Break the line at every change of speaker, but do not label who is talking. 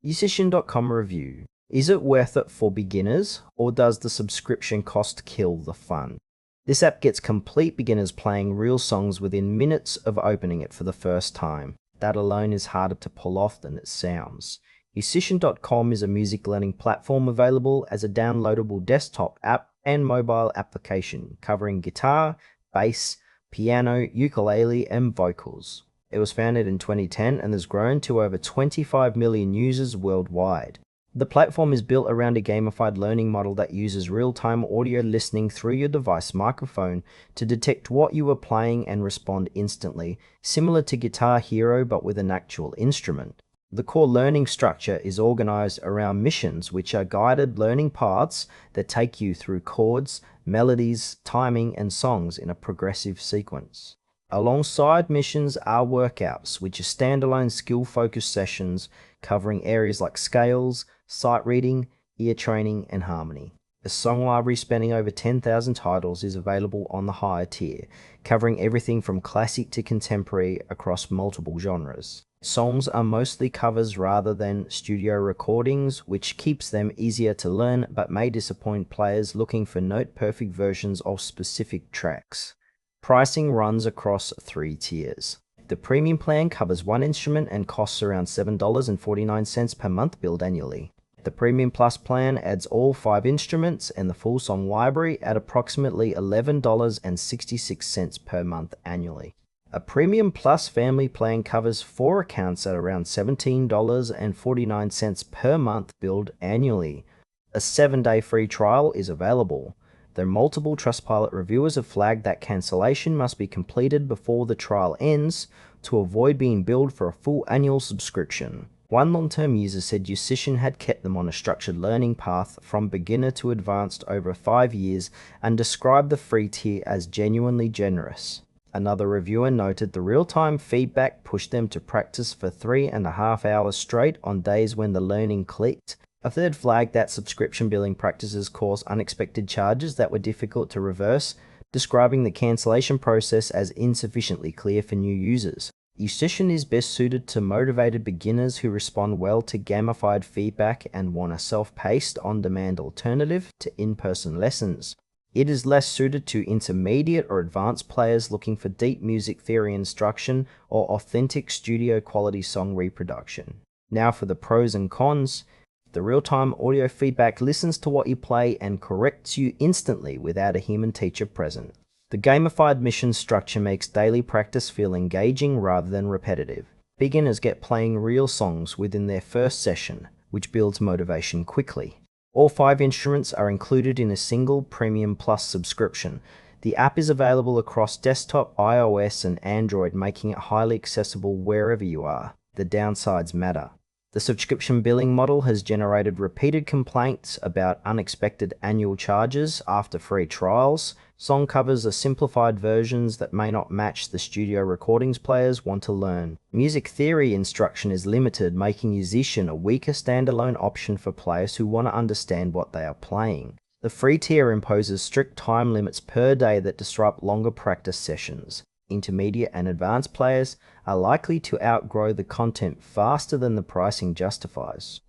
Yousician.com review. Is it worth it for beginners, or does the subscription cost kill the fun? This app gets complete beginners playing real songs within minutes of opening it for the first time. That alone is harder to pull off than it sounds. Yousician.com is a music learning platform available as a downloadable desktop app and mobile application covering guitar, bass, piano, ukulele, and vocals. It was founded in 2010 and has grown to over 25 million users worldwide. The platform is built around a gamified learning model that uses real-time audio listening through your device microphone to detect what you are playing and respond instantly, similar to Guitar Hero but with an actual instrument. The core learning structure is organized around missions, which are guided learning paths that take you through chords, melodies, timing, and songs in a progressive sequence. Alongside missions are workouts, which are standalone skill-focused sessions covering areas like scales, sight reading, ear training, and harmony. A song library spanning over 10,000 titles is available on the higher tier, covering everything from classic to contemporary across multiple genres. Songs are mostly covers rather than studio recordings, which keeps them easier to learn but may disappoint players looking for note-perfect versions of specific tracks. Pricing runs across 3 tiers. The premium plan covers one instrument and costs around $7.49 per month billed annually. The Premium Plus plan adds all 5 instruments and the full song library at approximately $11.66 per month annually. A Premium Plus family plan covers 4 accounts at around $17.49 per month billed annually. A 7-day free trial is available, though multiple Trustpilot reviewers have flagged that cancellation must be completed before the trial ends to avoid being billed for a full annual subscription. One long-term user said Yousician had kept them on a structured learning path from beginner to advanced over 5 years and described the free tier as genuinely generous. Another reviewer noted the real-time feedback pushed them to practice for 3.5 hours straight on days when the learning clicked. A third flagged that subscription billing practices cause unexpected charges that were difficult to reverse, describing the cancellation process as insufficiently clear for new users. Yousician is best suited to motivated beginners who respond well to gamified feedback and want a self-paced, on-demand alternative to in-person lessons. It is less suited to intermediate or advanced players looking for deep music theory instruction or authentic studio-quality song reproduction. Now for the pros and cons. The real-time audio feedback listens to what you play and corrects you instantly without a human teacher present. The gamified mission structure makes daily practice feel engaging rather than repetitive. Beginners get playing real songs within their first session, which builds motivation quickly. All 5 instruments are included in a single Premium Plus subscription. The app is available across desktop, iOS, and Android, making it highly accessible wherever you are. The downsides matter. The subscription billing model has generated repeated complaints about unexpected annual charges after free trials. Song covers are simplified versions that may not match the studio recordings players want to learn. Music theory instruction is limited, making Yousician a weaker standalone option for players who want to understand what they are playing. The free tier imposes strict time limits per day that disrupt longer practice sessions. Intermediate and advanced players are likely to outgrow the content faster than the pricing justifies.